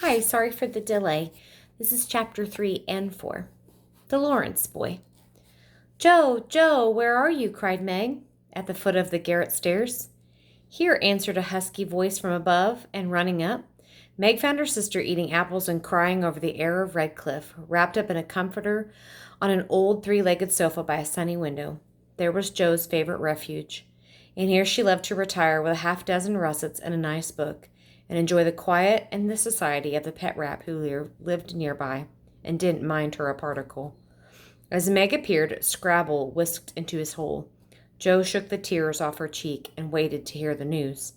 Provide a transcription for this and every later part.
Hi, sorry for the delay. This is chapter 3 and 4. The Lawrence Boy. Joe, Joe, where are you? Cried Meg, at the foot of the garret stairs. Here, answered a husky voice from above, and running up, Meg found her sister eating apples and crying over the heir of Redcliffe, wrapped up in a comforter on an old three-legged sofa by a sunny window. There was Joe's favorite refuge, and here she loved to retire with a half-dozen russets and a nice book, and enjoy the quiet and the society of the pet rat who lived nearby, and didn't mind her a particle. As Meg appeared, Scrabble whisked into his hole. Joe shook the tears off her cheek and waited to hear the news.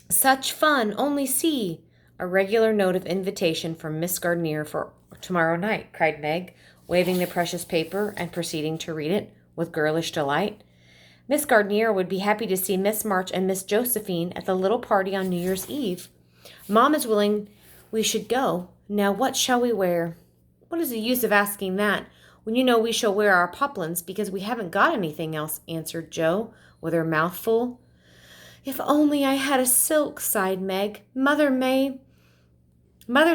Such fun! Only see! A regular note of invitation from Miss Gardiner for tomorrow night, cried Meg, waving the precious paper and proceeding to read it with girlish delight. Miss Gardiner would be happy to see Miss March and Miss Josephine at the little party on New Year's Eve. Mom is willing we should go. Now what shall we wear? What is the use of asking that, when you know we shall wear our poplins because we haven't got anything else, answered Joe, with her mouth full. If only I had a silk, sighed Meg. Mother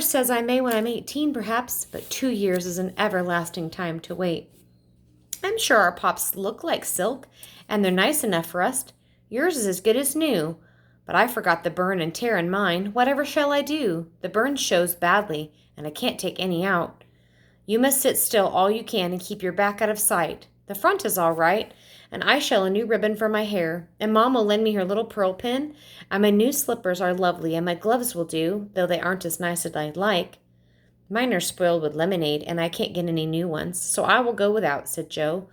says I may when I'm 18, perhaps, but 2 years is an everlasting time to wait. I'm sure our pops look like silk, and they're nice enough for us. Yours is as good as new. But I forgot the burn and tear in mine. Whatever shall I do? The burn shows badly, and I can't take any out. You must sit still all you can and keep your back out of sight. The front is all right, and I shall a new ribbon for my hair, and Mom will lend me her little pearl pin, and my new slippers are lovely, and my gloves will do, though they aren't as nice as I'd like. Mine are spoiled with lemonade, and I can't get any new ones, so I will go without, said Joe,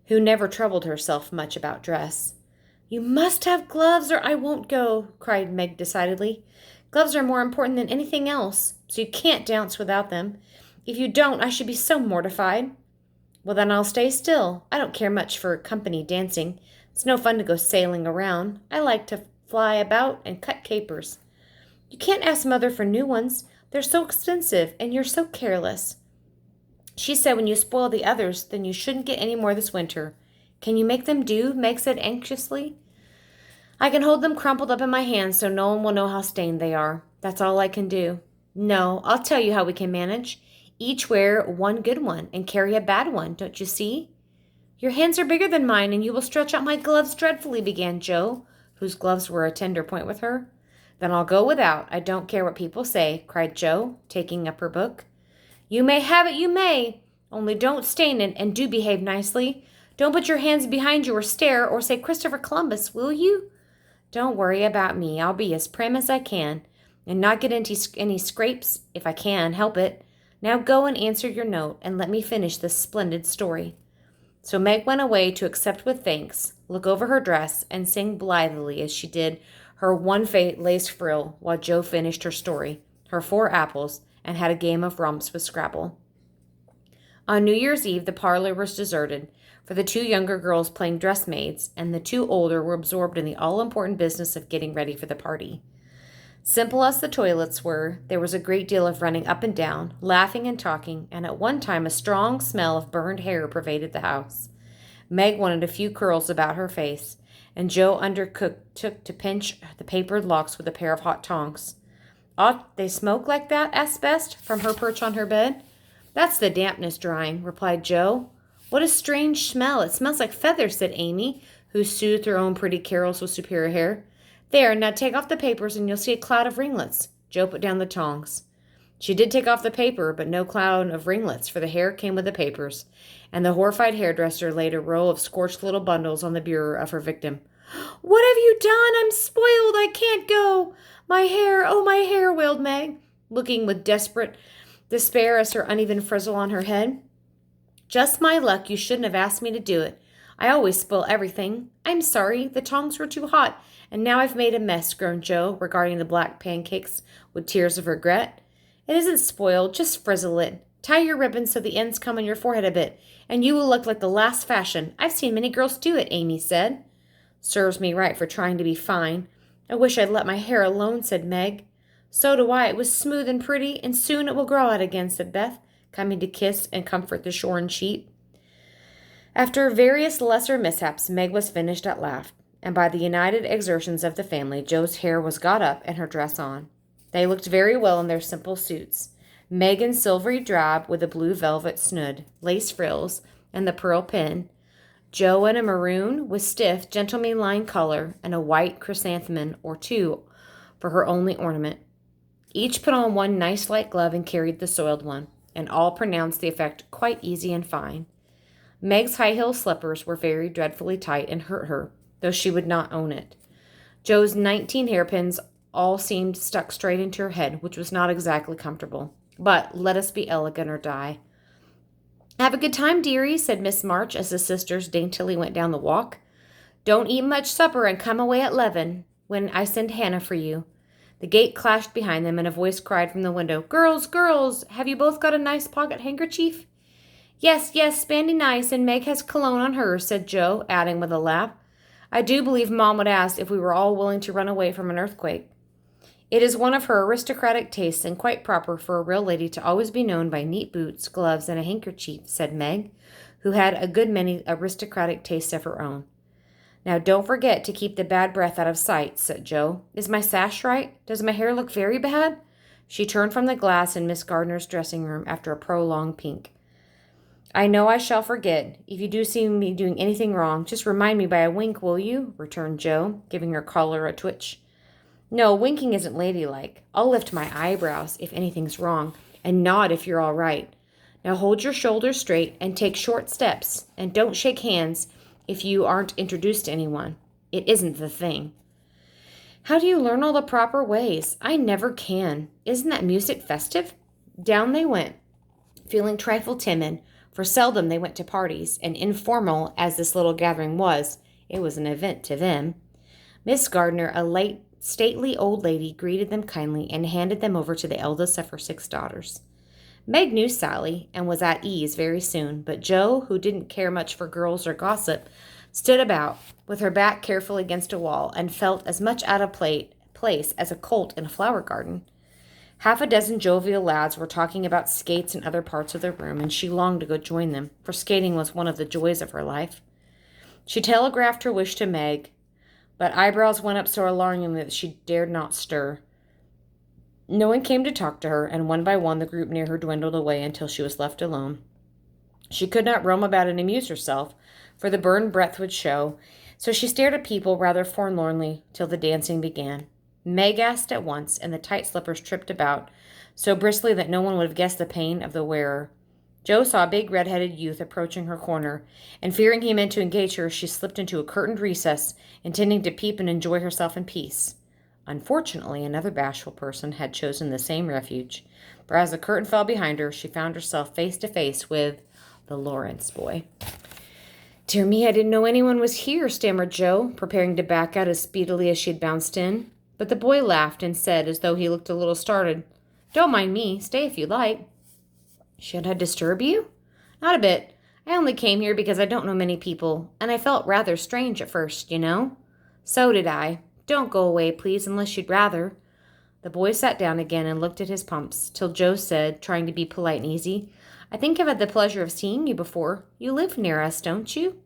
who never troubled herself much about dress. You must have gloves, or I won't go, cried Meg decidedly. Gloves are more important than anything else, so you can't dance without them. If you don't, I should be so mortified. Well, then I'll stay still. I don't care much for company dancing. It's no fun to go sailing around. I like to fly about and cut capers. You can't ask Mother for new ones. They're so expensive, and you're so careless. She said when you spoil the others, then you shouldn't get any more this winter. Can you make them do? Meg said anxiously. I can hold them crumpled up in my hands so no one will know how stained they are. That's all I can do. No, I'll tell you how we can manage. Each wear one good one and carry a bad one, don't you see? Your hands are bigger than mine, and you will stretch out my gloves dreadfully, began Joe, whose gloves were a tender point with her. Then I'll go without. I don't care what people say, cried Joe, taking up her book. You may have it, you may. Only don't stain it, and do behave nicely. Don't put your hands behind you or stare, or say Christopher Columbus, will you? Don't worry about me. I'll be as prim as I can, and not get into any scrapes if I can help it. Now go and answer your note, and let me finish this splendid story. So Meg went away to accept with thanks, look over her dress, and sing blithely as she did her one lace frill while Joe finished her story, her 4 apples, and had a game of romps with Scrabble. On New Year's Eve, the parlor was deserted, for the 2 younger girls playing dressmaids, and the 2 older were absorbed in the all-important business of getting ready for the party. Simple as the toilets were, there was a great deal of running up and down, laughing and talking, and at one time a strong smell of burned hair pervaded the house. Meg wanted a few curls about her face, and Joe undertook to pinch the papered locks with a pair of hot tongs. Ought they smoke like that? asked Bess, from her perch on her bed. That's the dampness drying, replied Joe. What a strange smell. It smells like feathers, said Amy, who soothed her own pretty curls with superior hair. There, now take off the papers and you'll see a cloud of ringlets. Joe put down the tongs. She did take off the paper, but no cloud of ringlets, for the hair came with the papers, and the horrified hairdresser laid a row of scorched little bundles on the bureau of her victim. What have you done? I'm spoiled. I can't go. My hair, oh, my hair, wailed Meg, looking with desperate despair as her uneven frizzle on her head. Just my luck. You shouldn't have asked me to do it. I always spoil everything. I'm sorry. The tongs were too hot, and now I've made a mess, groaned Joe, regarding the black pancakes with tears of regret. It isn't spoiled. Just frizzle it. Tie your ribbon so the ends come on your forehead a bit, and you will look like the last fashion. I've seen many girls do it, Amy said. Serves me right for trying to be fine. I wish I'd let my hair alone, said Meg. So do I. It was smooth and pretty, and soon it will grow out again, said Beth, coming to kiss and comfort the shorn sheep. After various lesser mishaps, Meg was finished at last, and by the united exertions of the family, Joe's hair was got up and her dress on. They looked very well in their simple suits. Meg in silvery drab with a blue velvet snood, lace frills, and the pearl pin. Jo in a maroon with stiff, gentlemanly line color and a white chrysanthemum or two for her only ornament. Each put on one nice light glove and carried the soiled one, and all pronounced the effect quite easy and fine. Meg's high-heel slippers were very dreadfully tight and hurt her, though she would not own it. Jo's 19 hairpins all seemed stuck straight into her head, which was not exactly comfortable. But let us be elegant or die. Have a good time, dearie, said Miss March as the sisters daintily went down the walk. Don't eat much supper and come away at 11 when I send Hannah for you. The gate clashed behind them, and a voice cried from the window, Girls, girls, have you both got a nice pocket handkerchief? Yes, spandy nice, and Meg has cologne on hers, said Jo, adding with a laugh, I do believe Mom would ask if we were all willing to run away from an earthquake. It is one of her aristocratic tastes and quite proper for a real lady to always be known by neat boots, gloves, and a handkerchief, said Meg, who had a good many aristocratic tastes of her own. Now don't forget to keep the bad breath out of sight, said Jo. Is my sash right? Does my hair look very bad? She turned from the glass in Miss Gardner's dressing room after a prolonged pink. I know I shall forget. If you do see me doing anything wrong, just remind me by a wink, will you? Returned Jo, giving her collar a twitch. No, winking isn't ladylike. I'll lift my eyebrows if anything's wrong, and nod if you're all right. Now hold your shoulders straight and take short steps, and don't shake hands if you aren't introduced to anyone. It isn't the thing. How do you learn all the proper ways? I never can. Isn't that music festive? Down they went, feeling trifle timid, for seldom they went to parties, and informal as this little gathering was, it was an event to them. Miss Gardner, a stately old lady, greeted them kindly and handed them over to the eldest of her 6 daughters. Meg knew Sally and was at ease very soon, but Jo, who didn't care much for girls or gossip, stood about, with her back carefully against a wall, and felt as much out of place as a colt in a flower garden. Half a dozen jovial lads were talking about skates in other parts of the room, and she longed to go join them, for skating was one of the joys of her life. She telegraphed her wish to Meg, but eyebrows went up so alarmingly that she dared not stir. No one came to talk to her, and one by one the group near her dwindled away until she was left alone. She could not roam about and amuse herself, for the burned breath would show, so she stared at people rather forlornly till the dancing began. Meg asked at once, and the tight slippers tripped about so briskly that no one would have guessed the pain of the wearer. Jo saw a big red-headed youth approaching her corner, and fearing he meant to engage her, she slipped into a curtained recess, intending to peep and enjoy herself in peace. Unfortunately, another bashful person had chosen the same refuge, for as the curtain fell behind her, she found herself face to face with the Lawrence boy. Dear me, I didn't know anyone was here, stammered Jo, preparing to back out as speedily as she had bounced in. But the boy laughed and said, as though he looked a little startled, Don't mind me. Stay if you like. Should I disturb you? Not a bit. I only came here because I don't know many people, and I felt rather strange at first, you know. So did I. Don't go away, please, unless you'd rather. The boy sat down again and looked at his pumps, till Jo said, trying to be polite and easy, I think I've had the pleasure of seeing you before. You live near us, don't you?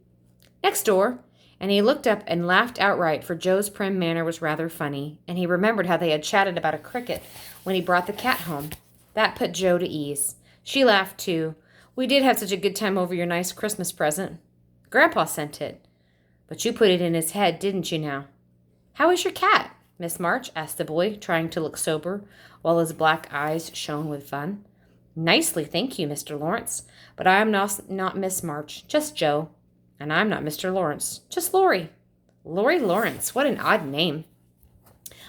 Next door. And he looked up and laughed outright, for Jo's prim manner was rather funny, and he remembered how they had chatted about a cricket when he brought the cat home. That put Jo to ease. She laughed, too. We did have such a good time over your nice Christmas present. Grandpa sent it. But you put it in his head, didn't you now? How is your cat, Miss March? Asked the boy, trying to look sober, while his black eyes shone with fun. Nicely, thank you, Mr. Lawrence. But I am not Miss March, just Jo. And I'm not Mr. Lawrence, just Laurie. Laurie Lawrence, what an odd name.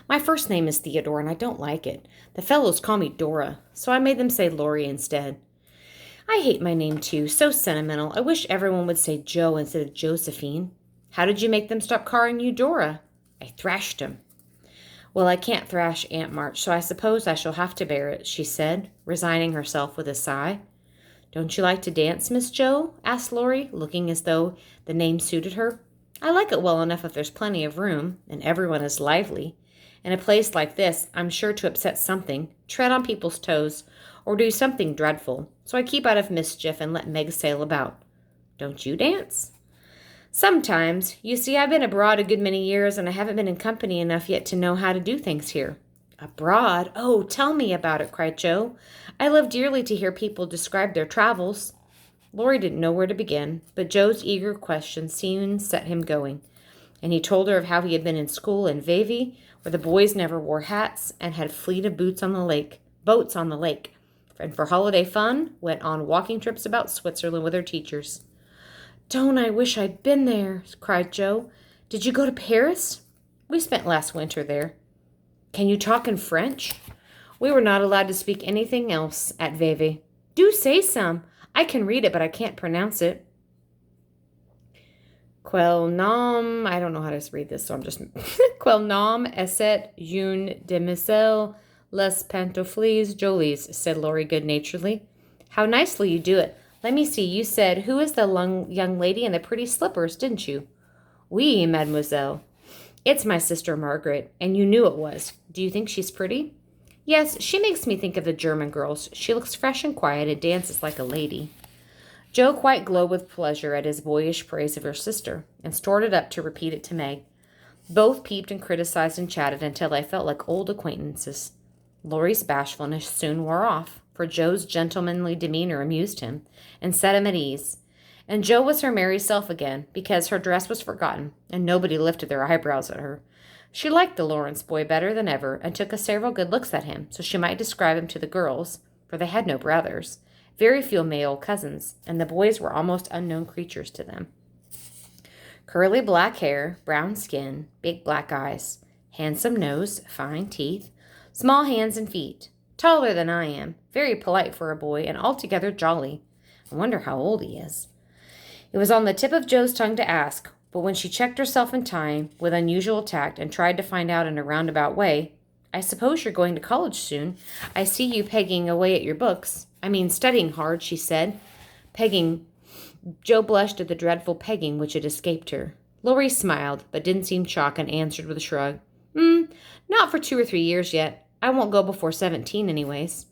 My first name is Theodore, and I don't like it. The fellows call me Dora, so I made them say Laurie instead. I hate my name, too, so sentimental. I wish everyone would say Jo instead of Josephine. How did you make them stop calling you Dora? I thrashed them. Well, I can't thrash Aunt March, so I suppose I shall have to bear it, she said, resigning herself with a sigh. Don't you like to dance, Miss Jo? Asked Laurie, looking as though the name suited her. I like it well enough if there's plenty of room, and everyone is lively. In a place like this, I'm sure to upset something, tread on people's toes, or do something dreadful, so I keep out of mischief and let Meg sail about. Don't you dance? Sometimes. You see, I've been abroad a good many years, and I haven't been in company enough yet to know how to do things here. Abroad? Oh, tell me about it, cried Joe. I love dearly to hear people describe their travels. Laurie didn't know where to begin, but Joe's eager question soon set him going, and he told her of how he had been in school in Vevey, where the boys never wore hats and had fleet of boats on the lake, and for holiday fun went on walking trips about Switzerland with their teachers. Don't I wish I'd been there, cried Joe. Did you go to Paris? We spent last winter there. Can you talk in French? We were not allowed to speak anything else at Vevey. Do say some. I can read it, but I can't pronounce it. Quel nom, I don't know how to read this, so I'm just... Quel nom est une demoiselle les pantoufles jolies, said Laurie good-naturedly. How nicely you do it. Let me see, you said, who is the young lady in the pretty slippers, didn't you? Oui, mademoiselle. It's my sister Margaret, and you knew it was. Do you think she's pretty? Yes, she makes me think of the German girls. She looks fresh and quiet and dances like a lady. Joe quite glowed with pleasure at his boyish praise of her sister, and stored it up to repeat it to Meg. Both peeped and criticized and chatted until they felt like old acquaintances. Laurie's bashfulness soon wore off, for Joe's gentlemanly demeanor amused him, and set him at ease. And Joe was her merry self again, because her dress was forgotten, and nobody lifted their eyebrows at her. She liked the Lawrence boy better than ever, and took several good looks at him, so she might describe him to the girls, for they had no brothers, very few male cousins, and the boys were almost unknown creatures to them. Curly black hair, brown skin, big black eyes, handsome nose, fine teeth, small hands and feet, taller than I am, very polite for a boy, and altogether jolly. I wonder how old he is. It was on the tip of Joe's tongue to ask, but when she checked herself in time, with unusual tact, and tried to find out in a roundabout way, I suppose you're going to college soon. I see you pegging away at your books. Studying hard, she said. Pegging. Joe blushed at the dreadful pegging which had escaped her. Laurie smiled, but didn't seem shocked, and answered with a shrug. Not for 2 or 3 years yet. I won't go before 17 anyways.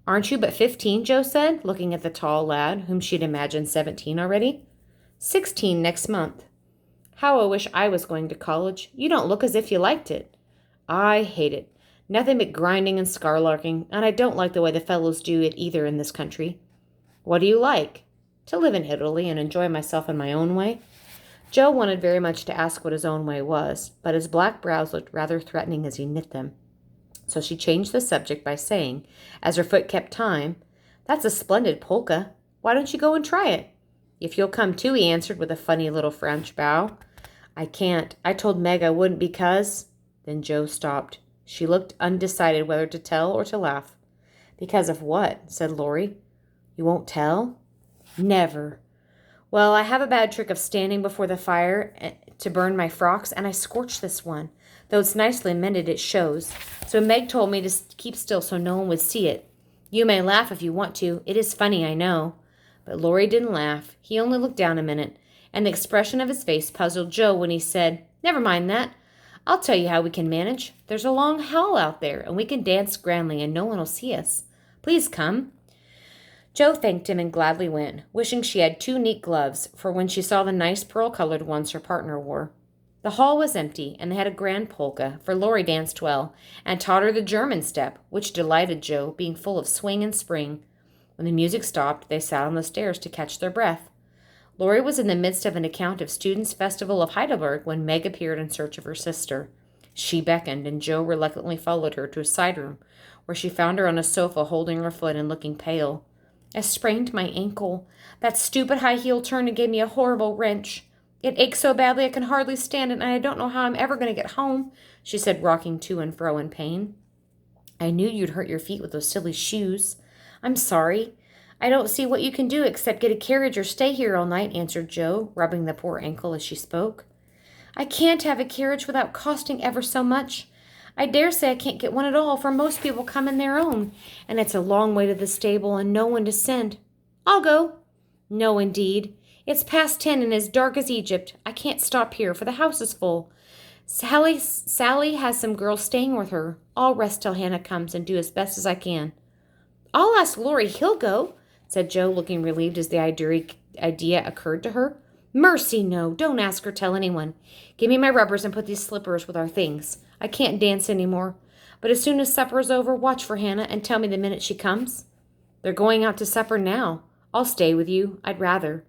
Aren't you but 15, Joe said, looking at the tall lad, whom she'd imagined 17 already. 16 next month. How I wish I was going to college. You don't look as if you liked it. I hate it. Nothing but grinding and scarlarking, and I don't like the way the fellows do it either in this country. What do you like? To live in Italy and enjoy myself in my own way. Joe wanted very much to ask what his own way was, but his black brows looked rather threatening as he knit them. So she changed the subject by saying, as her foot kept time, That's a splendid polka. Why don't you go and try it? If you'll come too, he answered with a funny little French bow. I can't. I told Meg I wouldn't because... Then Joe stopped. She looked undecided whether to tell or to laugh. Because of what? Said Laurie. You won't tell? Never. Well, I have a bad trick of standing before the fire to burn my frocks, and I scorched this one. Though it's nicely mended, it shows. So Meg told me to keep still so no one would see it. You may laugh if you want to. It is funny, I know. But Laurie didn't laugh. He only looked down a minute, and the expression of his face puzzled Joe when he said, Never mind that. I'll tell you how we can manage. There's a long hall out there, and we can dance grandly, and no one will see us. Please come. Joe thanked him and gladly went, wishing she had 2 neat gloves, for when she saw the nice pearl-colored ones her partner wore. The hall was empty, and they had a grand polka, for Laurie danced well, and taught her the German step, which delighted Joe, being full of swing and spring. When the music stopped, they sat on the stairs to catch their breath. Laurie was in the midst of an account of Students' Festival of Heidelberg when Meg appeared in search of her sister. She beckoned, and Joe reluctantly followed her to a side room, where she found her on a sofa holding her foot and looking pale. I sprained my ankle. That stupid high heel turned and gave me a horrible wrench. It aches so badly I can hardly stand it, and I don't know how I'm ever going to get home, she said, rocking to and fro in pain. I knew you'd hurt your feet with those silly shoes. I'm sorry. I don't see what you can do except get a carriage or stay here all night, answered Joe, rubbing the poor ankle as she spoke. I can't have a carriage without costing ever so much. I dare say I can't get one at all, for most people come in their own, and it's a long way to the stable and no one to send. I'll go. No, indeed. It's past 10 and as dark as Egypt. I can't stop here, for the house is full. Sally has some girls staying with her. I'll rest till Hannah comes and do as best as I can. I'll ask Laurie. He'll go, said Joe, looking relieved as the idea occurred to her. Mercy, no. Don't ask or tell anyone. Give me my rubbers and put these slippers with our things. I can't dance any more. But as soon as supper is over, watch for Hannah and tell me the minute she comes. They're going out to supper now. I'll stay with you. I'd rather.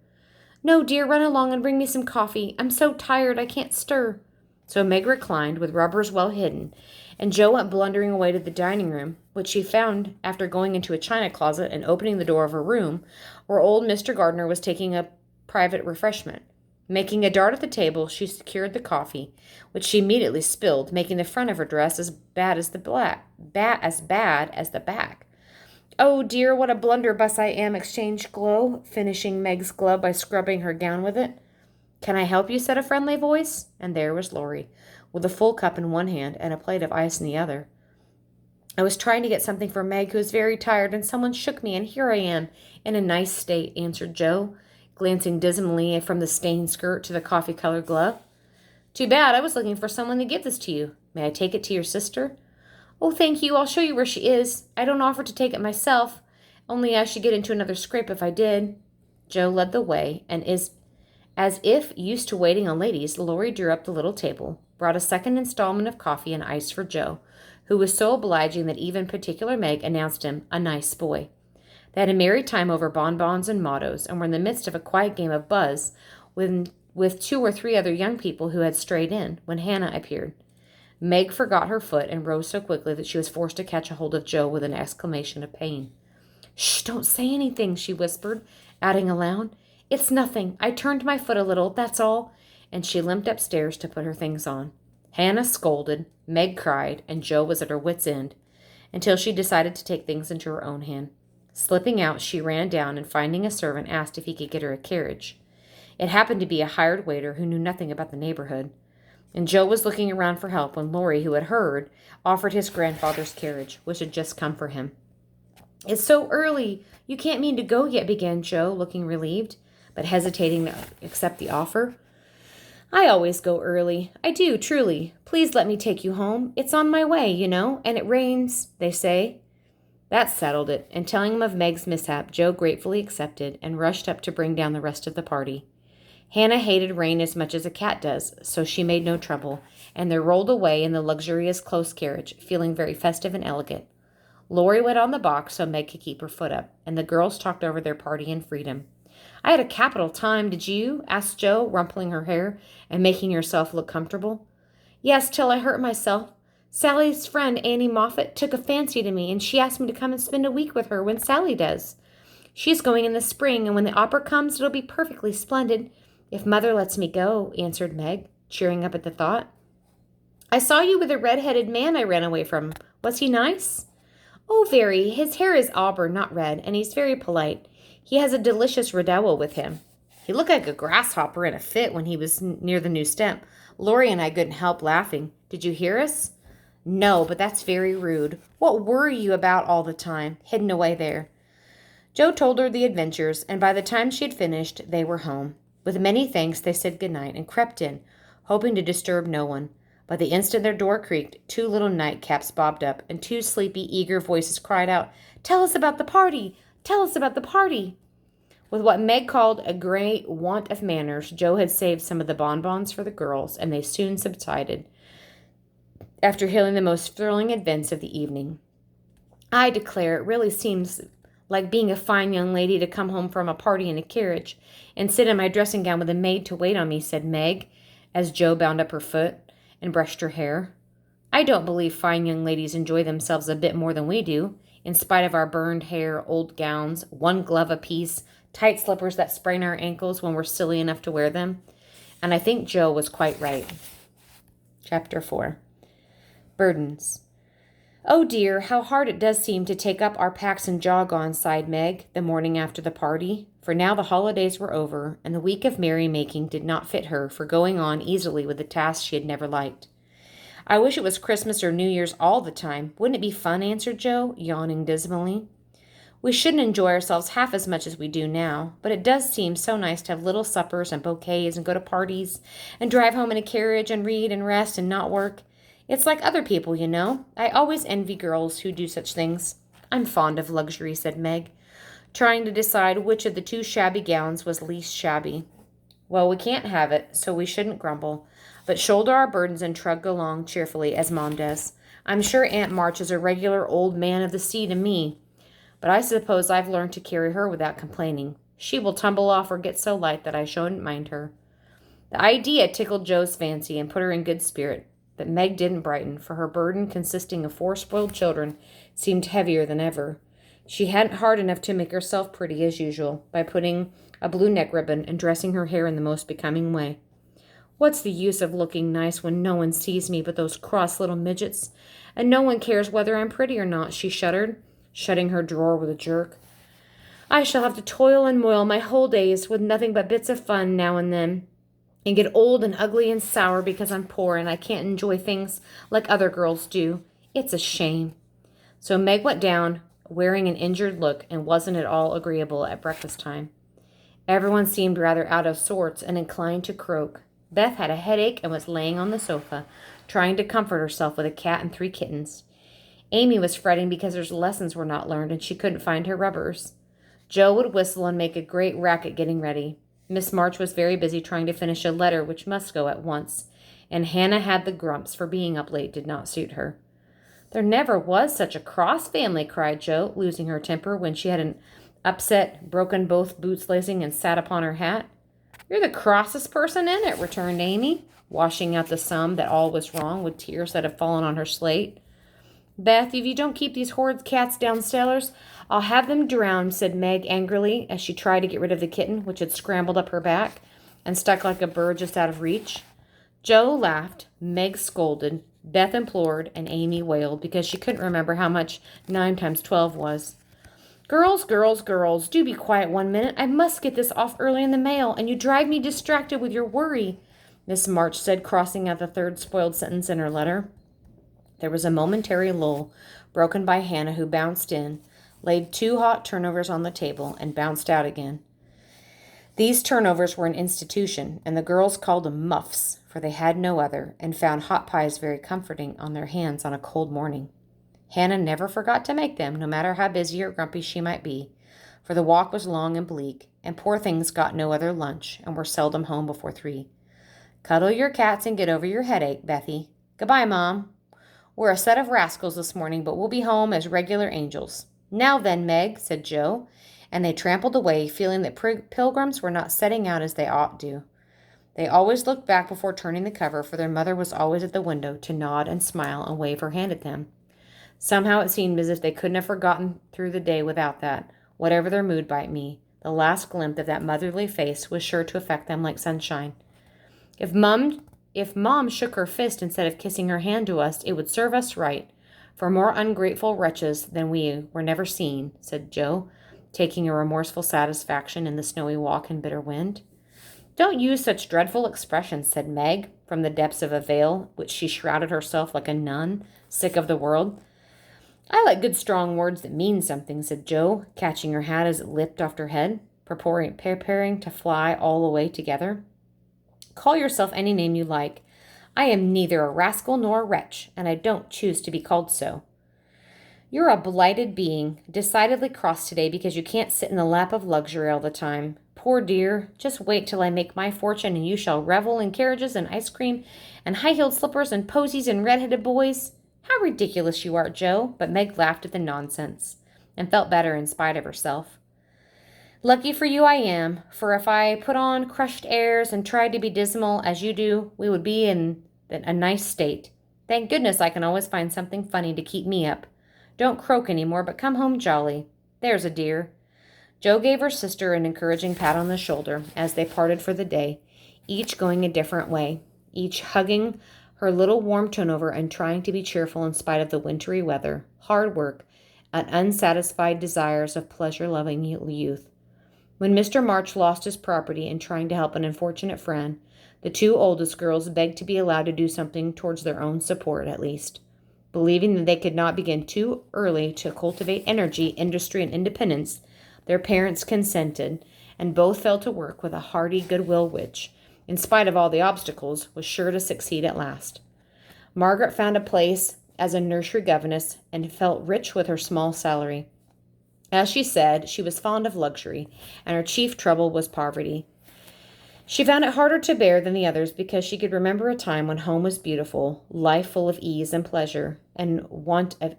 No, dear, run along and bring me some coffee. I'm so tired I can't stir. So Meg reclined, with rubbers well hidden, and Jo went blundering away to the dining room, which she found after going into a china closet and opening the door of her room, where old Mr. Gardner was taking a private refreshment. Making a dart at the table, she secured the coffee, which she immediately spilled, making the front of her dress as bad as the back. Oh, dear, what a blunderbuss I am, exclaimed Glo, finishing Meg's glove by scrubbing her gown with it. Can I help you? Said a friendly voice, and there was Laurie, with a full cup in one hand and a plate of ice in the other. I was trying to get something for Meg, who is very tired, and someone shook me, and here I am, in a nice state, answered Jo, glancing dismally from the stained skirt to the coffee-colored glove. Too bad. I was looking for someone to give this to you. May I take it to your sister? Oh, thank you. I'll show you where she is. I don't offer to take it myself, only I should get into another scrape if I did. Jo led the way, and as if used to waiting on ladies, Laurie drew up the little table, brought a second installment of coffee and ice for Jo, who was so obliging that even particular Meg announced him a nice boy. They had a merry time over bonbons and mottos, and were in the midst of a quiet game of buzz with 2 or 3 other young people who had strayed in, when Hannah appeared. Meg forgot her foot and rose so quickly that she was forced to catch a hold of Jo with an exclamation of pain. Shh, don't say anything, she whispered, adding aloud, It's nothing. I turned my foot a little, that's all. And she limped upstairs to put her things on. Hannah scolded, Meg cried, and Jo was at her wit's end, until she decided to take things into her own hand. Slipping out, she ran down and, finding a servant, asked if he could get her a carriage. It happened to be a hired waiter who knew nothing about the neighborhood. And Jo was looking around for help when Laurie, who had heard, offered his grandfather's carriage, which had just come for him. It's so early. You can't mean to go yet, began Jo, looking relieved, but hesitating to accept the offer. I always go early. I do, truly. Please let me take you home. It's on my way, you know, and it rains, they say. That settled it, and telling him of Meg's mishap, Jo gratefully accepted and rushed up to bring down the rest of the party. Hannah hated rain as much as a cat does, so she made no trouble, and they rolled away in the luxurious close carriage, feeling very festive and elegant. Laurie went on the box so Meg could keep her foot up, and the girls talked over their party in freedom. I had a capital time, did you? Asked Jo, rumpling her hair and making herself look comfortable. Yes, till I hurt myself. Sally's friend, Annie Moffat, took a fancy to me, and she asked me to come and spend a week with her when Sally does. She's going in the spring, and when the opera comes, it'll be perfectly splendid. If Mother lets me go, answered Meg, cheering up at the thought. I saw you with a red-headed man I ran away from. Was he nice? Oh, very. His hair is auburn, not red, and he's very polite. He has a delicious redouble with him. He looked like a grasshopper in a fit when he was near the new stump. Laurie and I couldn't help laughing. Did you hear us? No, but that's very rude. What were you about all the time, hidden away there? Jo told her the adventures, and by the time she had finished, they were home. With many thanks, they said good night and crept in, hoping to disturb no one. But the instant their door creaked, 2 little nightcaps bobbed up, and 2 sleepy, eager voices cried out, Tell us about the party! Tell us about the party! With what Meg called a great want of manners, Jo had saved some of the bonbons for the girls, and they soon subsided, after hearing the most thrilling events of the evening. I declare it really seems like being a fine young lady to come home from a party in a carriage and sit in my dressing gown with a maid to wait on me, said Meg, as Jo bound up her foot and brushed her hair. I don't believe fine young ladies enjoy themselves a bit more than we do, in spite of our burned hair, old gowns, 1 glove apiece, tight slippers that sprain our ankles when we're silly enough to wear them. And I think Jo was quite right. Chapter 4. Burdens. Oh dear, how hard it does seem to take up our packs and jog on, sighed Meg, the morning after the party, for now the holidays were over, and the week of merrymaking did not fit her for going on easily with the task she had never liked. I wish it was Christmas or New Year's all the time. Wouldn't it be fun? Answered Jo, yawning dismally. We shouldn't enjoy ourselves half as much as we do now, but it does seem so nice to have little suppers and bouquets and go to parties and drive home in a carriage and read and rest and not work. It's like other people, you know. I always envy girls who do such things. I'm fond of luxury, said Meg, trying to decide which of the 2 shabby gowns was least shabby. Well, we can't have it, so we shouldn't grumble, but shoulder our burdens and trudge along cheerfully as Mom does. I'm sure Aunt March is a regular old man of the sea to me, but I suppose I've learned to carry her without complaining. She will tumble off or get so light that I shouldn't mind her. The idea tickled Joe's fancy and put her in good spirit, but Meg didn't brighten, for her burden, consisting of 4 spoiled children, seemed heavier than ever. She hadn't heart enough to make herself pretty as usual, by putting a blue neck ribbon and dressing her hair in the most becoming way. What's the use of looking nice when no one sees me but those cross little midgets? And no one cares whether I'm pretty or not, she shuddered, shutting her drawer with a jerk. I shall have to toil and moil my whole days with nothing but bits of fun now and then, and get old and ugly and sour because I'm poor and I can't enjoy things like other girls do. It's a shame. So Meg went down, wearing an injured look, and wasn't at all agreeable at breakfast time. Everyone seemed rather out of sorts and inclined to croak. Beth had a headache and was laying on the sofa, trying to comfort herself with a cat and 3 kittens. Amy was fretting because her lessons were not learned and she couldn't find her rubbers. Joe would whistle and make a great racket getting ready. Miss March was very busy trying to finish a letter which must go at once, and Hannah had the grumps, for being up late did not suit her. There never was such a cross family, cried Joe, losing her temper when she had an upset, broken both boots lacing, and sat upon her hat. You're the crossest person in it, returned Amy, washing out the sum that all was wrong with tears that had fallen on her slate. Beth, if you don't keep these horrid cats downstairs, I'll have them drowned, said Meg angrily as she tried to get rid of the kitten, which had scrambled up her back and stuck like a bird just out of reach. Joe laughed, Meg scolded, Beth implored, and Amy wailed because she couldn't remember how much 9 times 12 was. Girls, girls, girls, do be quiet 1 minute. I must get this off early in the mail, and you drive me distracted with your worry, Miss March said, crossing out the 3rd spoiled sentence in her letter. There was a momentary lull, broken by Hannah, who bounced in, laid 2 hot turnovers on the table, and bounced out again. These turnovers were an institution, and the girls called them muffs, for they had no other, and found hot pies very comforting on their hands on a cold morning. Hannah never forgot to make them, no matter how busy or grumpy she might be, for the walk was long and bleak, and poor things got no other lunch, and were seldom home before 3. Cuddle your cats and get over your headache, Bethy. Goodbye, Mom. We're a set of rascals this morning, but we'll be home as regular angels. Now then, Meg, said Joe, and they trampled away, feeling that pilgrims were not setting out as they ought to. They always looked back before turning the cover, for their mother was always at the window to nod and smile and wave her hand at them. Somehow it seemed as if they couldn't have forgotten through the day without that. Whatever their mood might be, the last glimpse of that motherly face was sure to affect them like sunshine. If Mom shook her fist instead of kissing her hand to us, it would serve us right, for more ungrateful wretches than we were never seen, said Joe, taking a remorseful satisfaction in the snowy walk and bitter wind. Don't use such dreadful expressions, said Meg, from the depths of a veil which she shrouded herself like a nun, sick of the world. I like good strong words that mean something, said Joe, catching her hat as it leaped off her head, preparing to fly all away together. Call yourself any name you like. I am neither a rascal nor a wretch, and I don't choose to be called so. You're a blighted being, decidedly cross today because you can't sit in the lap of luxury all the time. Poor dear, just wait till I make my fortune and you shall revel in carriages and ice cream and high-heeled slippers and posies and red-headed boys. How ridiculous you are, Joe, but Meg laughed at the nonsense and felt better in spite of herself. Lucky for you I am, for if I put on crushed airs and tried to be dismal as you do, we would be in a nice state. Thank goodness I can always find something funny to keep me up. Don't croak any more, but come home jolly. There's a dear. Joe gave her sister an encouraging pat on the shoulder as they parted for the day, each going a different way, each hugging her little warm turnover and trying to be cheerful in spite of the wintry weather, hard work, and unsatisfied desires of pleasure-loving youth. When Mr. March lost his property in trying to help an unfortunate friend, the 2 oldest girls begged to be allowed to do something towards their own support at least. Believing that they could not begin too early to cultivate energy, industry, and independence, their parents consented, and both fell to work with a hearty goodwill which, in spite of all the obstacles, was sure to succeed at last. Margaret found a place as a nursery governess and felt rich with her small salary. As she said, she was fond of luxury, and her chief trouble was poverty. She found it harder to bear than the others because she could remember a time when home was beautiful, life full of ease and pleasure, and want of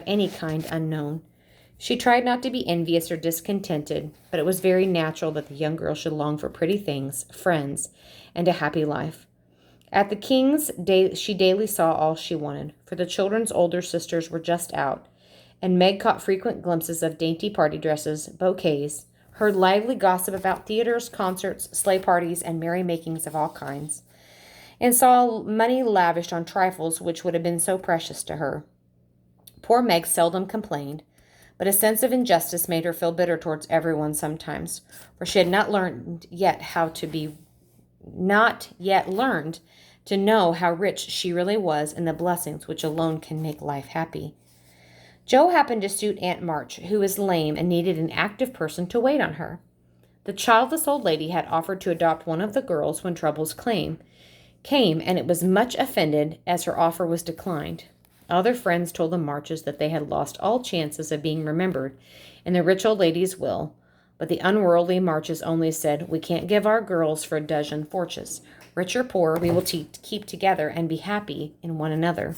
any kind unknown. She tried not to be envious or discontented, but it was very natural that the young girl should long for pretty things, friends, and a happy life. At the King's, she daily saw all she wanted, for the children's older sisters were just out, and Meg caught frequent glimpses of dainty party dresses, bouquets, heard lively gossip about theaters, concerts, sleigh parties, and merrymakings of all kinds, and saw money lavished on trifles which would have been so precious to her. Poor Meg seldom complained, but a sense of injustice made her feel bitter towards everyone sometimes, for she had not yet learned to know how rich she really was in the blessings which alone can make life happy. Jo happened to suit Aunt March, who was lame and needed an active person to wait on her. The childless old lady had offered to adopt one of the girls when troubles came, and it was much offended as her offer was declined. Other friends told the Marches that they had lost all chances of being remembered in the rich old lady's will, but the unworldly Marches only said, "We can't give our girls for a dozen fortunes. Rich or poor, we will keep together and be happy in one another."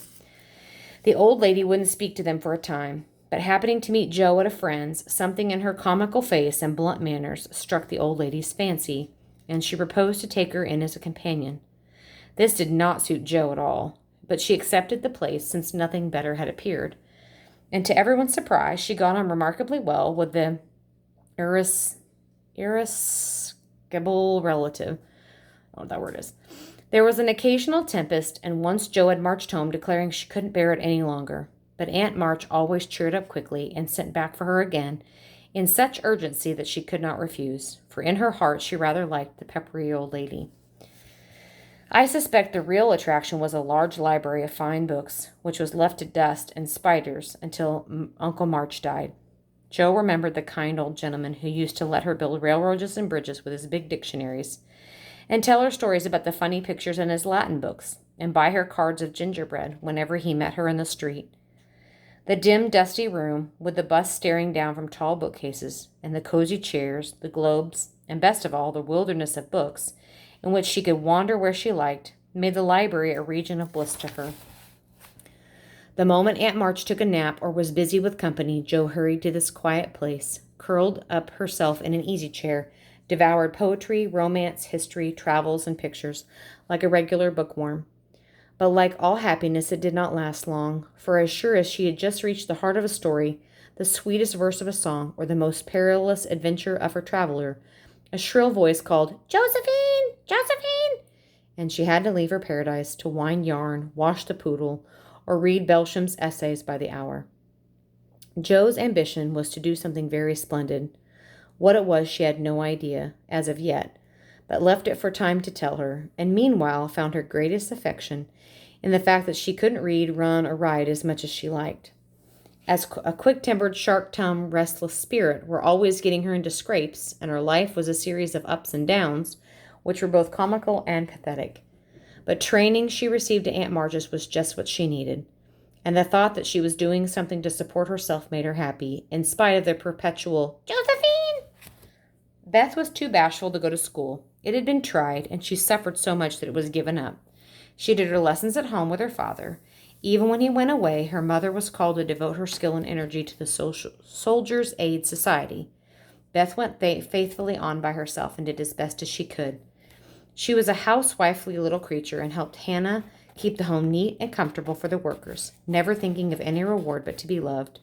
The old lady wouldn't speak to them for a time, but happening to meet Jo at a friend's, something in her comical face and blunt manners struck the old lady's fancy, and she proposed to take her in as a companion. This did not suit Jo at all, but she accepted the place since nothing better had appeared, and to everyone's surprise, she got on remarkably well with the irascible relative. I don't know what that word is. There was an occasional tempest, and once Jo had marched home declaring she couldn't bear it any longer. But Aunt March always cheered up quickly and sent back for her again in such urgency that she could not refuse, for in her heart she rather liked the peppery old lady. I suspect the real attraction was a large library of fine books, which was left to dust and spiders until Uncle March died. Jo remembered the kind old gentleman who used to let her build railroads and bridges with his big dictionaries, and tell her stories about the funny pictures in his Latin books, and buy her cards of gingerbread whenever he met her in the street. The dim, dusty room, with the busts staring down from tall bookcases, and the cozy chairs, the globes, and best of all, the wilderness of books, in which she could wander where she liked, made the library a region of bliss to her. The moment Aunt March took a nap or was busy with company, Jo hurried to this quiet place, curled up herself in an easy chair, devoured poetry, romance, history, travels, and pictures like a regular bookworm. But like all happiness, it did not last long, for as sure as she had just reached the heart of a story, the sweetest verse of a song, or the most perilous adventure of her traveler, a shrill voice called, "Josephine! Josephine!" and she had to leave her paradise to wind yarn, wash the poodle, or read Belsham's essays by the hour. Jo's ambition was to do something very splendid. What it was she had no idea, as of yet, but left it for time to tell her, and meanwhile found her greatest affection in the fact that she couldn't read, run, or ride as much as she liked. As a quick-tempered, shark-tongued, restless spirit were always getting her into scrapes, and her life was a series of ups and downs, which were both comical and pathetic. But training she received at Aunt March's was just what she needed, and the thought that she was doing something to support herself made her happy, in spite of the perpetual, "Josephine!" Beth was too bashful to go to school. It had been tried, and she suffered so much that it was given up. She did her lessons at home with her father. Even when he went away, her mother was called to devote her skill and energy to the Soldiers' Aid Society. Beth went faithfully on by herself and did as best as she could. She was a housewifely little creature and helped Hannah keep the home neat and comfortable for the workers, never thinking of any reward but to be loved.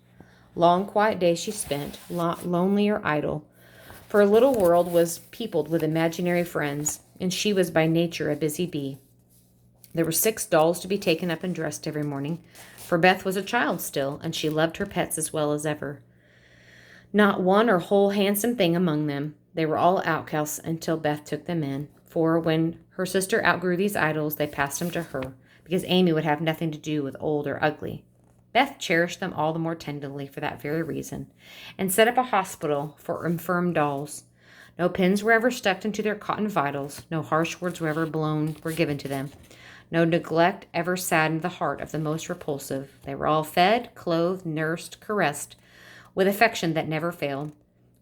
Long, quiet days she spent, lonely or idle, for her little world was peopled with imaginary friends, and she was by nature a busy bee. There were 6 dolls to be taken up and dressed every morning, for Beth was a child still, and she loved her pets as well as ever. Not one or whole handsome thing among them. They were all outcasts until Beth took them in, for when her sister outgrew these idols, they passed them to her, because Amy would have nothing to do with old or ugly. Beth cherished them all the more tenderly for that very reason, and set up a hospital for infirm dolls. No pins were ever stuck into their cotton vitals, no harsh words were given to them. No neglect ever saddened the heart of the most repulsive. They were all fed, clothed, nursed, caressed, with affection that never failed.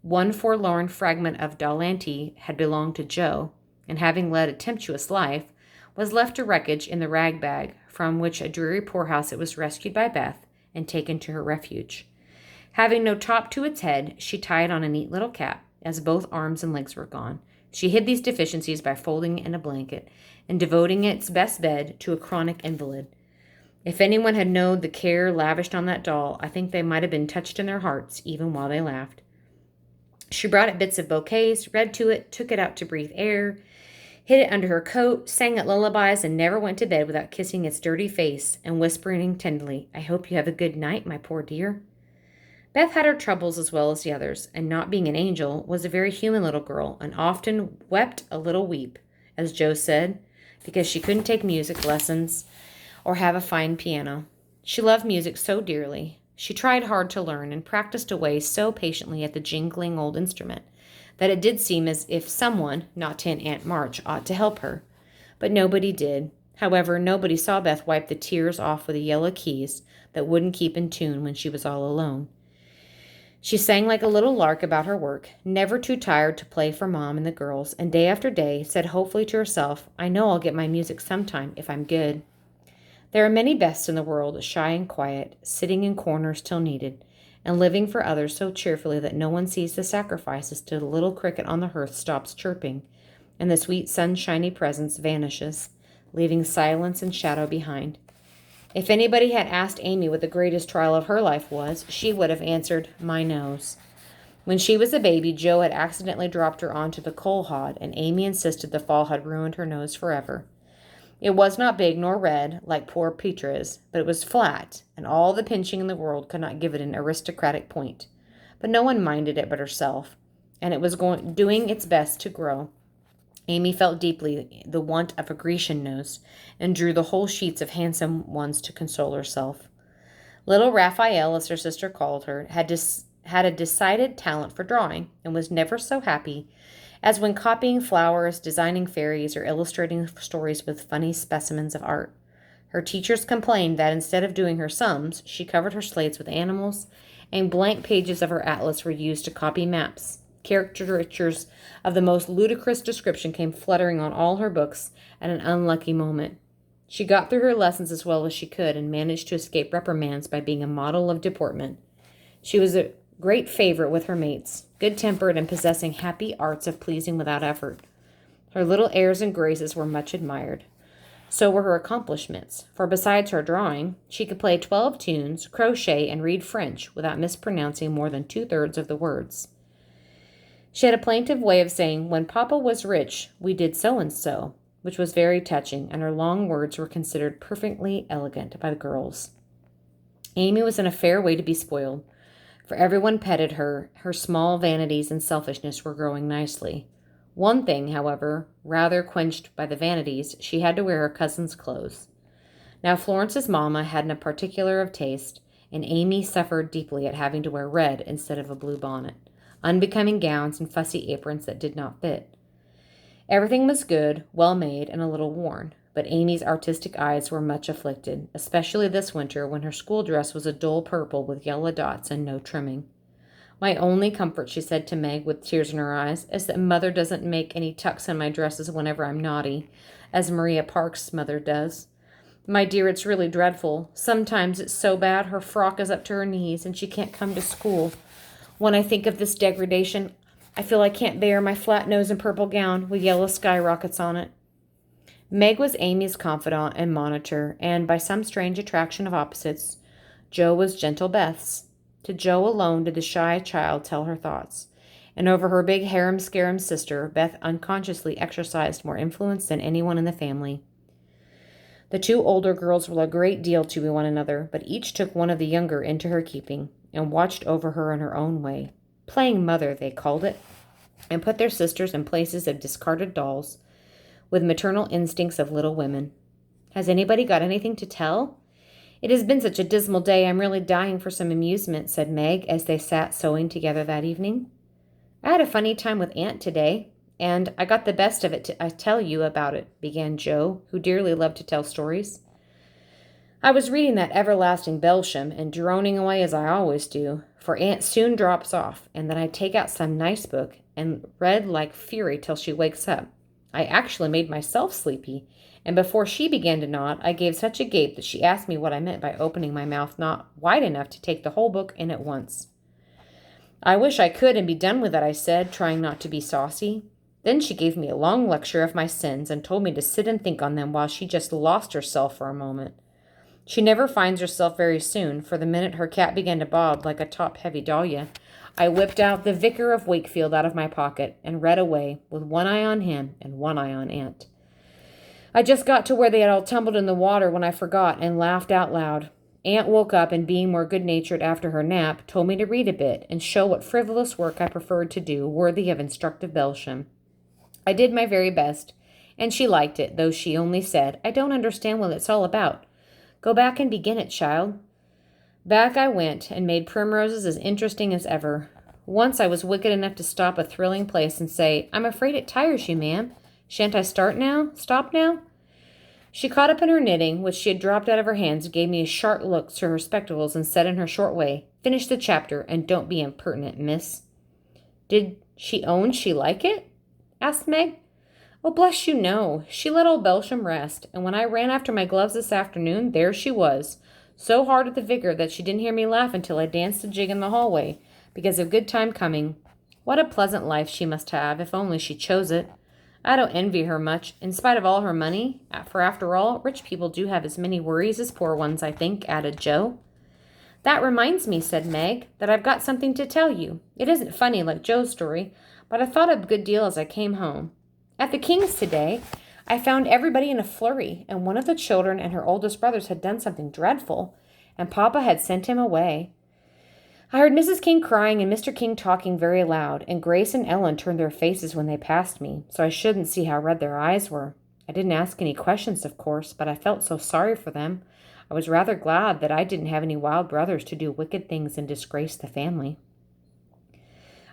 One forlorn fragment of Dallantee had belonged to Jo, and having led a tempestuous life, was left to wreckage in the rag bag, from which a dreary poorhouse it was rescued by Beth and taken to her refuge. Having no top to its head, she tied on a neat little cap, as both arms and legs were gone. She hid these deficiencies by folding it in a blanket and devoting its best bed to a chronic invalid. If anyone had known the care lavished on that doll, I think they might have been touched in their hearts, even while they laughed. She brought it bits of bouquets, read to it, took it out to breathe air, hid it under her coat, sang it lullabies, and never went to bed without kissing its dirty face and whispering tenderly, "I hope you have a good night, my poor dear." Beth had her troubles as well as the others, and not being an angel, was a very human little girl, and often wept a little weep, as Jo said, because she couldn't take music lessons or have a fine piano. She loved music so dearly. She tried hard to learn and practiced away so patiently at the jingling old instrument that it did seem as if someone, not to Aunt March, ought to help her. But nobody did. However, nobody saw Beth wipe the tears off with the yellow keys that wouldn't keep in tune when she was all alone. She sang like a little lark about her work, never too tired to play for Mom and the girls, and day after day said hopefully to herself, "I know I'll get my music sometime if I'm good." There are many Beths in the world, shy and quiet, sitting in corners till needed, and living for others so cheerfully that no one sees the sacrifices till the little cricket on the hearth stops chirping, and the sweet sunshiny presence vanishes, leaving silence and shadow behind. If anybody had asked Amy what the greatest trial of her life was, she would have answered, "My nose." When she was a baby, Jo had accidentally dropped her onto the coal hod, and Amy insisted the fall had ruined her nose forever. It was not big nor red, like poor Petra's, but it was flat, and all the pinching in the world could not give it an aristocratic point. But no one minded it but herself, and it was doing its best to grow. Amy felt deeply the want of a Grecian nose, and drew the whole sheets of handsome ones to console herself. Little Raphael, as her sister called her, had a decided talent for drawing, and was never so happy as when copying flowers, designing fairies, or illustrating stories with funny specimens of art. Her teachers complained that instead of doing her sums, she covered her slates with animals, and blank pages of her atlas were used to copy maps. Caricatures of the most ludicrous description came fluttering on all her books at an unlucky moment. She got through her lessons as well as she could, and managed to escape reprimands by being a model of deportment. She was a great favorite with her mates, good-tempered and possessing happy arts of pleasing without effort. Her little airs and graces were much admired. So were her accomplishments, for besides her drawing, she could play 12 tunes, crochet, and read French without mispronouncing more than 2/3 of the words. She had a plaintive way of saying, "When Papa was rich, we did so-and-so," which was very touching, and her long words were considered perfectly elegant by the girls. Amy was in a fair way to be spoiled, for everyone petted her. Her small vanities and selfishness were growing nicely. One thing, however, rather quenched by the vanities, she had to wear her cousin's clothes. Now Florence's mamma hadn't a particular of taste, and Amy suffered deeply at having to wear red instead of a blue bonnet, unbecoming gowns, and fussy aprons that did not fit. Everything was good, well made, and a little worn, but Amy's artistic eyes were much afflicted, especially this winter when her school dress was a dull purple with yellow dots and no trimming. "My only comfort," she said to Meg with tears in her eyes, "is that Mother doesn't make any tucks in my dresses whenever I'm naughty, as Maria Park's mother does. My dear, it's really dreadful. Sometimes it's so bad her frock is up to her knees and she can't come to school. When I think of this degradation, I feel I can't bear my flat nose and purple gown with yellow skyrockets on it." Meg was Amy's confidant and monitor, and by some strange attraction of opposites, Jo was gentle Beth's. To Jo alone did the shy child tell her thoughts, and over her big harum-scarum sister, Beth unconsciously exercised more influence than anyone in the family. The two older girls were a great deal to one another, but each took one of the younger into her keeping, and watched over her in her own way. Playing mother, they called it, and put their sisters in places of discarded dolls, with maternal instincts of little women. "Has anybody got anything to tell? It has been such a dismal day, I'm really dying for some amusement," said Meg as they sat sewing together that evening. "I had a funny time with Aunt today, and I got the best of it to tell you about it," began Jo, who dearly loved to tell stories. I was reading that everlasting Belsham and droning away as I always do, for Aunt soon drops off, and then I take out some nice book and read like fury till she wakes up. I actually made myself sleepy, and before she began to nod, I gave such a gape that she asked me what I meant by opening my mouth not wide enough to take the whole book in at once. I wish I could and be done with it, I said, trying not to be saucy. Then she gave me a long lecture of my sins and told me to sit and think on them while she just lost herself for a moment. She never finds herself very soon, for the minute her cat began to bob like a top-heavy dahlia, I whipped out the Vicar of Wakefield out of my pocket and read away, with one eye on him and one eye on Aunt. I just got to where they had all tumbled in the water when I forgot and laughed out loud. Aunt woke up and, being more good-natured after her nap, told me to read a bit and show what frivolous work I preferred to do, worthy of instructive Belsham. I did my very best, and she liked it, though she only said, "I don't understand what it's all about. Go back and begin it, child." Back I went, and made Primroses as interesting as ever. Once I was wicked enough to stop a thrilling place and say, "I'm afraid it tires you, ma'am. Shan't I stop now?" She caught up in her knitting, which she had dropped out of her hands, gave me a sharp look through her spectacles, and said in her short way, "Finish the chapter, and don't be impertinent, miss." "Did she own she like it?" asked Meg. "Oh, bless you, no. She let old Belsham rest, and when I ran after my gloves this afternoon, there she was, so hard at the vicar that she didn't hear me laugh until I danced a jig in the hallway, because of good time coming. What a pleasant life she must have, if only she chose it. I don't envy her much, in spite of all her money, for after all, rich people do have as many worries as poor ones, I think," added Joe. "That reminds me," said Meg, "that I've got something to tell you. It isn't funny like Joe's story, but I thought a good deal as I came home. At the King's today, I found everybody in a flurry, and one of the children and her oldest brothers had done something dreadful, and Papa had sent him away. I heard Mrs. King crying and Mr. King talking very loud, and Grace and Ellen turned their faces when they passed me, so I shouldn't see how red their eyes were. I didn't ask any questions, of course, but I felt so sorry for them. I was rather glad that I didn't have any wild brothers to do wicked things and disgrace the family."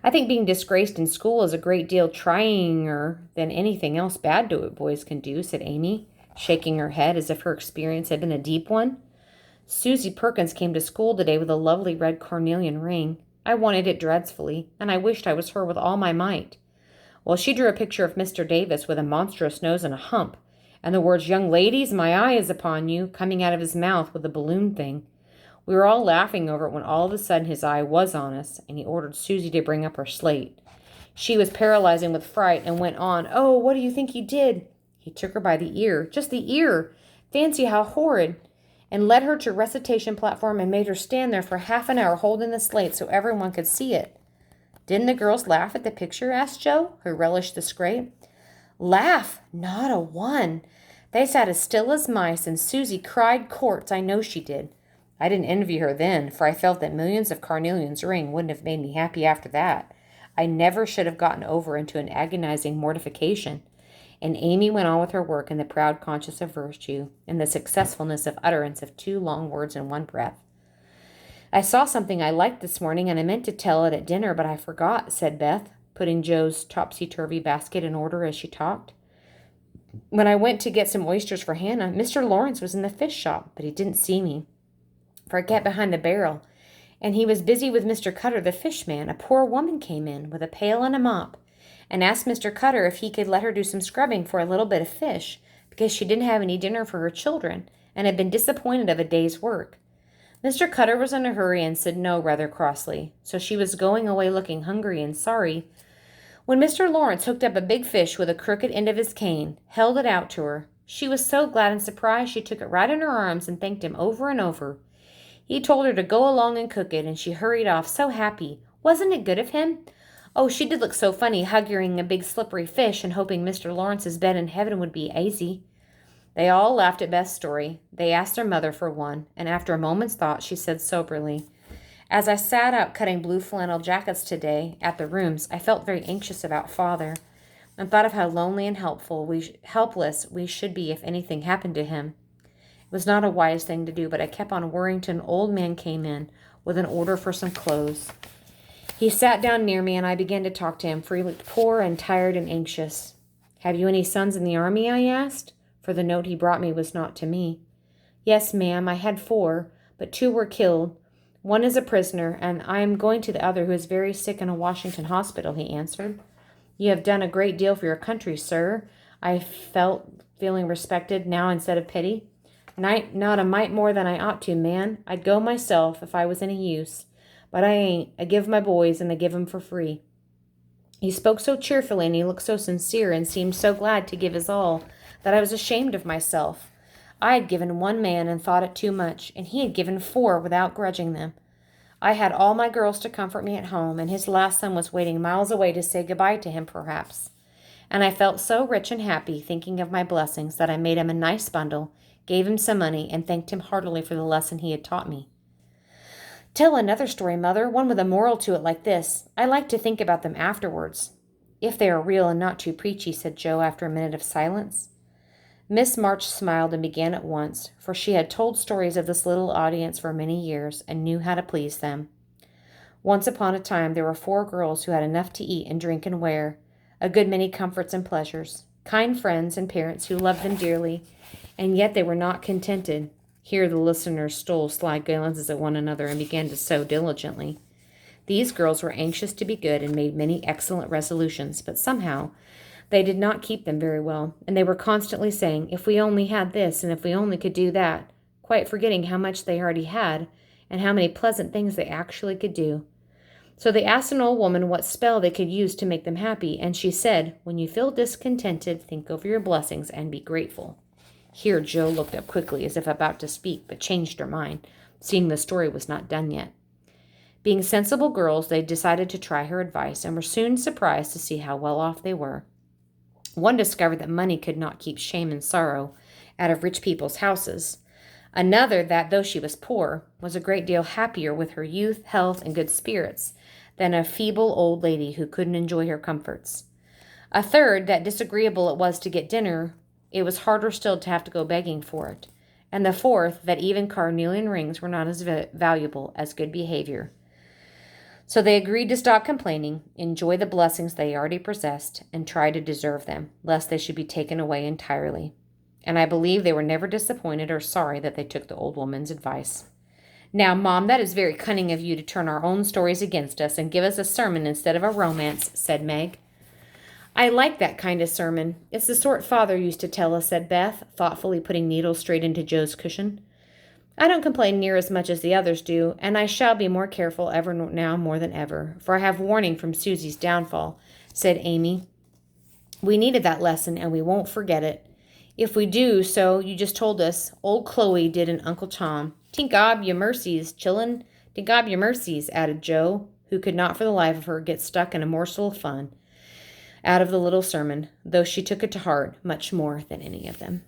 "I think being disgraced in school is a great deal tryinger than anything else bad boys can do," said Amy, shaking her head as if her experience had been a deep one. "Susie Perkins came to school today with a lovely red carnelian ring. I wanted it dreadfully, and I wished I was her with all my might. Well, she drew a picture of Mr. Davis with a monstrous nose and a hump, and the words, 'Young ladies, my eye is upon you,' coming out of his mouth with a balloon thing. We were all laughing over it when all of a sudden his eye was on us, and he ordered Susie to bring up her slate. She was paralyzing with fright and went on, 'Oh, what do you think he did? He took her by the ear, just the ear. Fancy how horrid. And led her to recitation platform and made her stand there for half an hour holding the slate so everyone could see it.'" "Didn't the girls laugh at the picture?" asked Joe, who relished the scrape. "Laugh? Not a one. They sat as still as mice, and Susie cried quarts, I know she did. I didn't envy her then, for I felt that millions of carnelians ring wouldn't have made me happy after that. I never should have gotten over into an agonizing mortification." And Amy went on with her work in the proud conscience of virtue, and the successfulness of utterance of 2 long words in one breath. "I saw something I liked this morning, and I meant to tell it at dinner, but I forgot," said Beth, putting Joe's topsy-turvy basket in order as she talked. "When I went to get some oysters for Hannah, Mr. Lawrence was in the fish shop, but he didn't see me, for I kept behind the barrel, and he was busy with Mr. Cutter, the fishman. A poor woman came in with a pail and a mop, and asked Mr. Cutter if he could let her do some scrubbing for a little bit of fish, because she didn't have any dinner for her children, and had been disappointed of a day's work. Mr. Cutter was in a hurry and said no rather crossly, so she was going away looking hungry and sorry, when Mr. Lawrence hooked up a big fish with a crooked end of his cane, held it out to her. She was so glad and surprised she took it right in her arms and thanked him over and over. He told her to go along and cook it, and she hurried off so happy. Wasn't it good of him? Oh, she did look so funny, hugging a big slippery fish and hoping Mr. Lawrence's bed in heaven would be easy." They all laughed at Beth's story. They asked their mother for one, and after a moment's thought, she said soberly, "As I sat out cutting blue flannel jackets today at the rooms, I felt very anxious about Father, and thought of how lonely and helpless we should be if anything happened to him. It was not a wise thing to do, but I kept on worrying till an old man came in with an order for some clothes. He sat down near me, and I began to talk to him, for he looked poor and tired and anxious. 'Have you any sons in the army?' I asked, for the note he brought me was not to me. Yes, ma'am, I had 4, but 2 were killed. One is a prisoner, and I am going to the other, who is very sick in a Washington hospital, he answered. You have done a great deal for your country, sir. I felt feeling respected now instead of pity. Not a mite more than I ought to, man. I'd go myself if I was any use. But I ain't. I give my boys, and I give 'em for free. He spoke so cheerfully, and he looked so sincere, and seemed so glad to give his all, that I was ashamed of myself. I had given 1 man and thought it too much, and he had given 4 without grudging them. I had all my girls to comfort me at home, and his last son was waiting miles away to say goodbye to him, perhaps. And I felt so rich and happy, thinking of my blessings, that I made him a nice bundle, gave him some money, and thanked him heartily for the lesson he had taught me. Tell another story, Mother, one with a moral to it like this. I like to think about them afterwards. If they are real and not too preachy, said Joe after a minute of silence. Miss March smiled and began at once, for she had told stories of this little audience for many years and knew how to please them. Once upon a time there were 4 girls who had enough to eat and drink and wear, a good many comforts and pleasures, kind friends and parents who loved them dearly, and yet they were not contented. Here the listeners stole sly glances at one another and began to sew diligently. These girls were anxious to be good and made many excellent resolutions, but somehow they did not keep them very well, and they were constantly saying, if we only had this, and if we only could do that, quite forgetting how much they already had, and how many pleasant things they actually could do. So they asked an old woman what spell they could use to make them happy, and she said, when you feel discontented, think over your blessings and be grateful. Here Joe looked up quickly as if about to speak, but changed her mind, seeing the story was not done yet. Being sensible girls, they decided to try her advice, and were soon surprised to see how well off they were. One discovered that money could not keep shame and sorrow out of rich people's houses. Another that, though she was poor, was a great deal happier with her youth, health, and good spirits than a feeble old lady who couldn't enjoy her comforts. A third that disagreeable it was to get dinner, it was harder still to have to go begging for it. And the fourth, that even carnelian rings were not as valuable as good behavior. So they agreed to stop complaining, enjoy the blessings they already possessed, and try to deserve them, lest they should be taken away entirely. And I believe they were never disappointed or sorry that they took the old woman's advice. Now, Mom, that is very cunning of you to turn our own stories against us and give us a sermon instead of a romance, said Meg. I like that kind of sermon. It's the sort Father used to tell us, said Beth, thoughtfully putting needles straight into Joe's cushion. I don't complain near as much as the others do, and I shall be more careful ever now more than ever, for I have warning from Susie's downfall, said Amy. We needed that lesson, and we won't forget it. If we do, so you just told us, old Chloe did and Uncle Tom. Tink gob your mercies, chillun. Tink gob your mercies, added Joe, who could not for the life of her get stuck in a morsel of fun out of the little sermon, though she took it to heart much more than any of them.